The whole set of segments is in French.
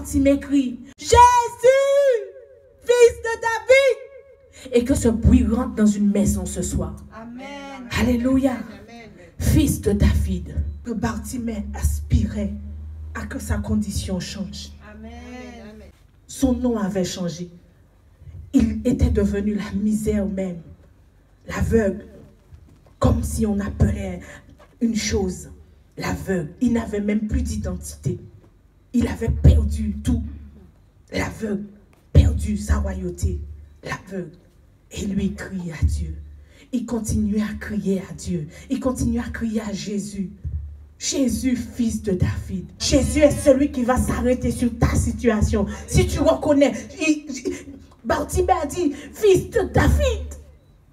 Bartimée crie, Jésus, fils de David. Et que ce bruit rentre dans une maison ce soir. Amen. Alléluia. Amen. Fils de David. Que Bartimée aspirait à que sa condition change. Amen. Son nom avait changé. Il était devenu la misère même. L'aveugle. Comme si on appelait une chose l'aveugle. Il n'avait même plus d'identité. Il avait perdu tout. L'aveugle, perdu sa royauté. L'aveugle. Et lui crie à Dieu. Il continuait à crier à Dieu. Il continuait à crier à Jésus. Jésus, fils de David. Jésus est celui qui va s'arrêter sur ta situation. Si tu reconnais, Bartimée a dit, fils de David.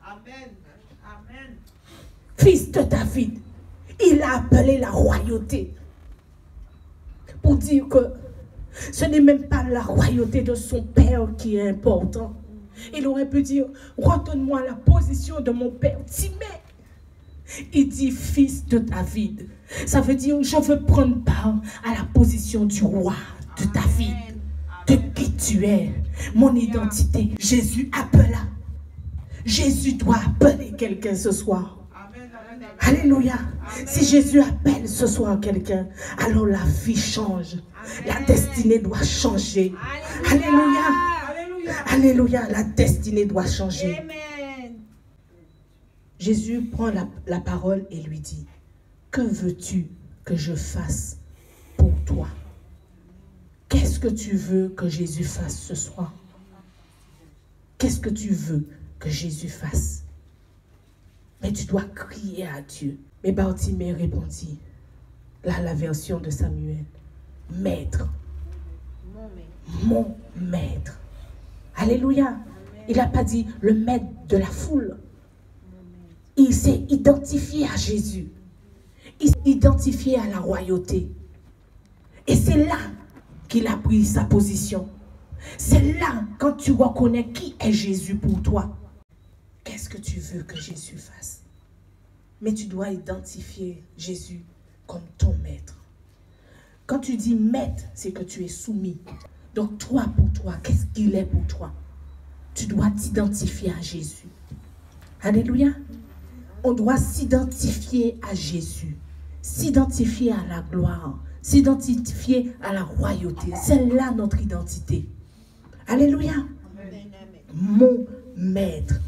Amen. Amen. Fils de David. Il a appelé la royauté. Pour dire que ce n'est même pas la royauté de son père qui est important. Il aurait pu dire, redonne-moi la position de mon père Timée. Il dit fils de David. Ça veut dire, je veux prendre part à la position du roi de David. De qui tu es, mon identité. Jésus appela. Jésus doit appeler quelqu'un ce soir. Alléluia. Si Jésus appelle ce soir quelqu'un, alors la vie change. La destinée doit changer. Alléluia. Alléluia. La destinée doit changer. Amen. Jésus prend la parole et lui dit, que veux-tu que je fasse pour toi? Qu'est-ce que tu veux que Jésus fasse ce soir? Qu'est-ce que tu veux que Jésus fasse? Mais tu dois crier à Dieu. Mais Bartimée répondit, là la version de Samuel, Maître, mon maître. Alléluia. Il n'a pas dit le maître de la foule. Il s'est identifié à Jésus. Il s'est identifié à la royauté. Et c'est là qu'il a pris sa position. C'est là, quand tu reconnais qui est Jésus pour toi. Qu'est-ce que tu veux que Jésus fasse? Mais tu dois identifier Jésus comme ton maître. Quand tu dis maître, c'est que tu es soumis. Donc toi, pour toi, qu'est-ce qu'il est pour toi? Tu dois t'identifier à Jésus. Alléluia. On doit s'identifier à Jésus. S'identifier à la gloire. S'identifier à la royauté. C'est là notre identité. Alléluia. Mon maître.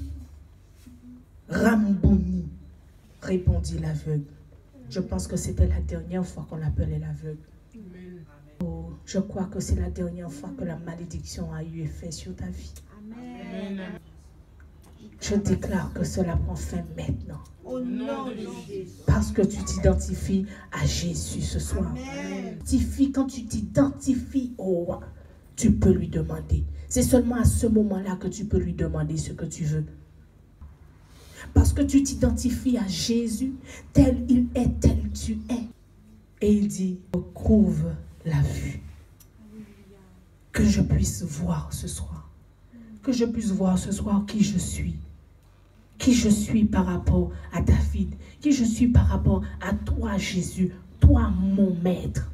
Rambouni, répondit l'aveugle. Je pense que c'était la dernière fois qu'on l'appelait l'aveugle. Oh, je crois que c'est la dernière fois que la malédiction a eu effet sur ta vie. Amen. Je déclare que cela prend fin maintenant. Au nom de Jésus. Parce que tu t'identifies à Jésus ce soir. Amen. Quand tu t'identifies au roi, tu peux lui demander. C'est seulement à ce moment-là que tu peux lui demander ce que tu veux. Parce que tu t'identifies à Jésus, tel il est, tel tu es. Et il dit, couvre la vue. Que je puisse voir ce soir. Que je puisse voir ce soir qui je suis. Qui je suis par rapport à David. Qui je suis par rapport à toi, Jésus. Toi, mon maître.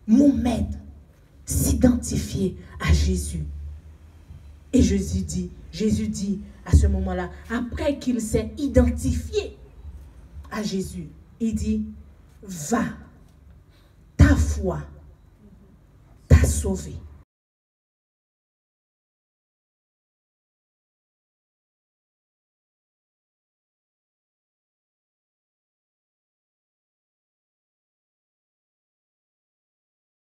Mon maître. S'identifier à Jésus. Et Jésus dit à ce moment-là, après qu'il s'est identifié à Jésus, il dit, va, ta foi t'a sauvé.